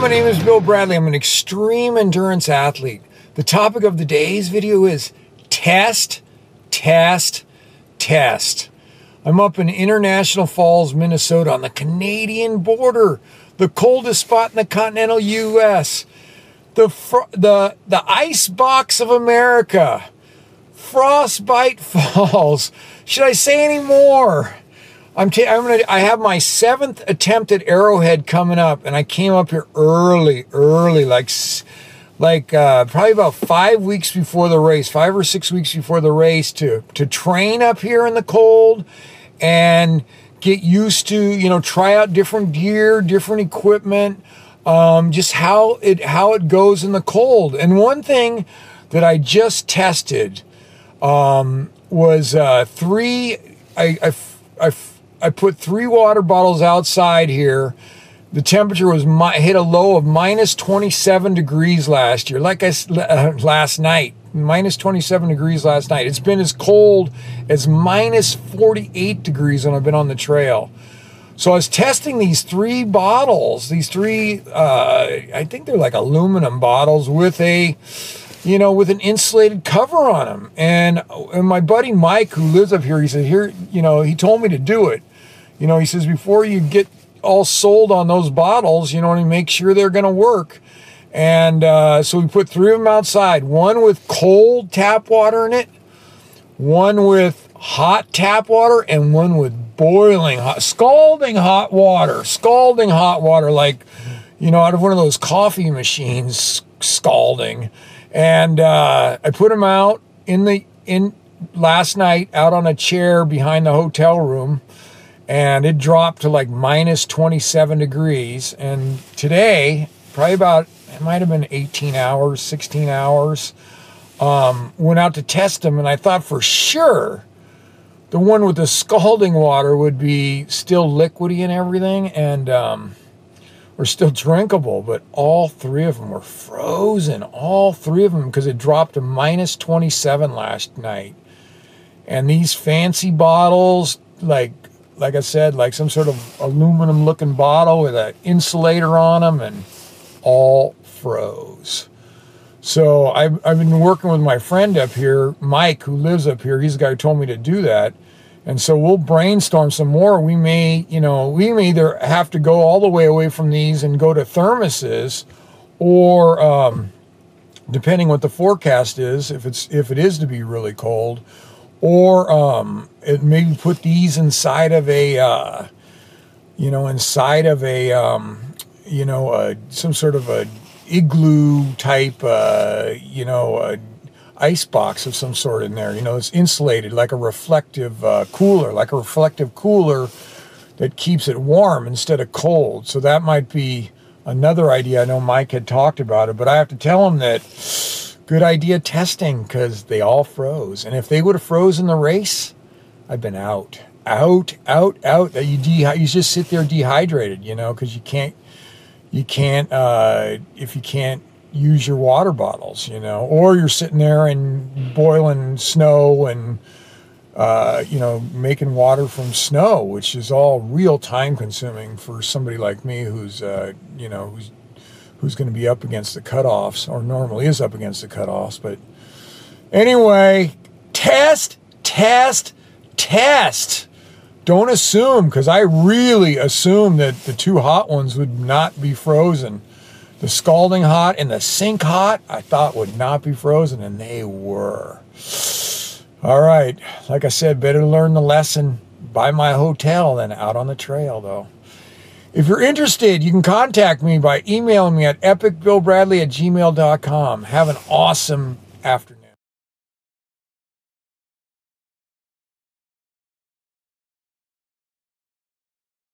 my name is Bill Bradley. I'm an extreme endurance athlete. The topic of today's video is test, test, test. I'm up in International Falls, Minnesota on the Canadian border, the coldest spot in the continental U.S., the ice box of America, Frostbite Falls. Should I say any more? I have my 7th attempt at Arrowhead coming up, and I came up here early, like probably about 5 weeks before the race, 5 or 6 weeks before the race, to train up here in the cold and get used to, you know, try out different gear, different equipment, just how it goes in the cold. And one thing that I just tested was I put 3 water bottles outside here. The temperature was hit a low of minus 27 degrees last year. Last night, minus 27 degrees last night. It's been as cold as minus 48 degrees when I've been on the trail. So I was testing these 3 bottles, I think they're like aluminum bottles with with an insulated cover on them. And my buddy Mike, who lives up here, he said, he told me to do it. He says, before you get all sold on those bottles, and make sure they're going to work. And so we put 3 of them outside, one with cold tap water in it, one with hot tap water, and one with boiling hot, scalding hot water, like, out of one of those coffee machines, scalding. And I put them out in last night out on a chair behind the hotel room, and it dropped to like minus 27 degrees. And today, probably about, it might have been 18 hours, 16 hours, went out to test them, and I thought for sure the one with the scalding water would be still liquidy and everything, and were still drinkable, but all 3 of them were frozen, all 3 of them, because it dropped to minus 27 last night. And these fancy bottles, like I said, like some sort of aluminum looking bottle with an insulator on them, and all froze. So I've been working with my friend up here, Mike, who lives up here. He's the guy who told me to do that. And so we'll brainstorm some more. We may either have to go all the way away from these and go to thermoses, or depending what the forecast is, if it is to be really cold, or maybe put these inside of a some sort of a igloo type ice box of some sort in there. It's insulated, like a reflective cooler, that keeps it warm instead of cold. So that might be another idea. I know Mike had talked about it, but I have to tell him that good idea testing, because they all froze. And if they would have frozen the race, I've been out. You just sit there dehydrated, because you can't if you can't use your water bottles, or you're sitting there and boiling snow and, making water from snow, which is all real time consuming for somebody like me who's going to be up against the cutoffs, or normally is up against the cutoffs. But anyway, test. Don't assume, because I really assumed that the 2 hot ones would not be frozen. The scalding hot and the sink hot, I thought would not be frozen, and they were. All right, like I said, better learn the lesson by my hotel than out on the trail, though. If you're interested, you can contact me by emailing me at epicbillbradley@gmail.com. Have an awesome afternoon.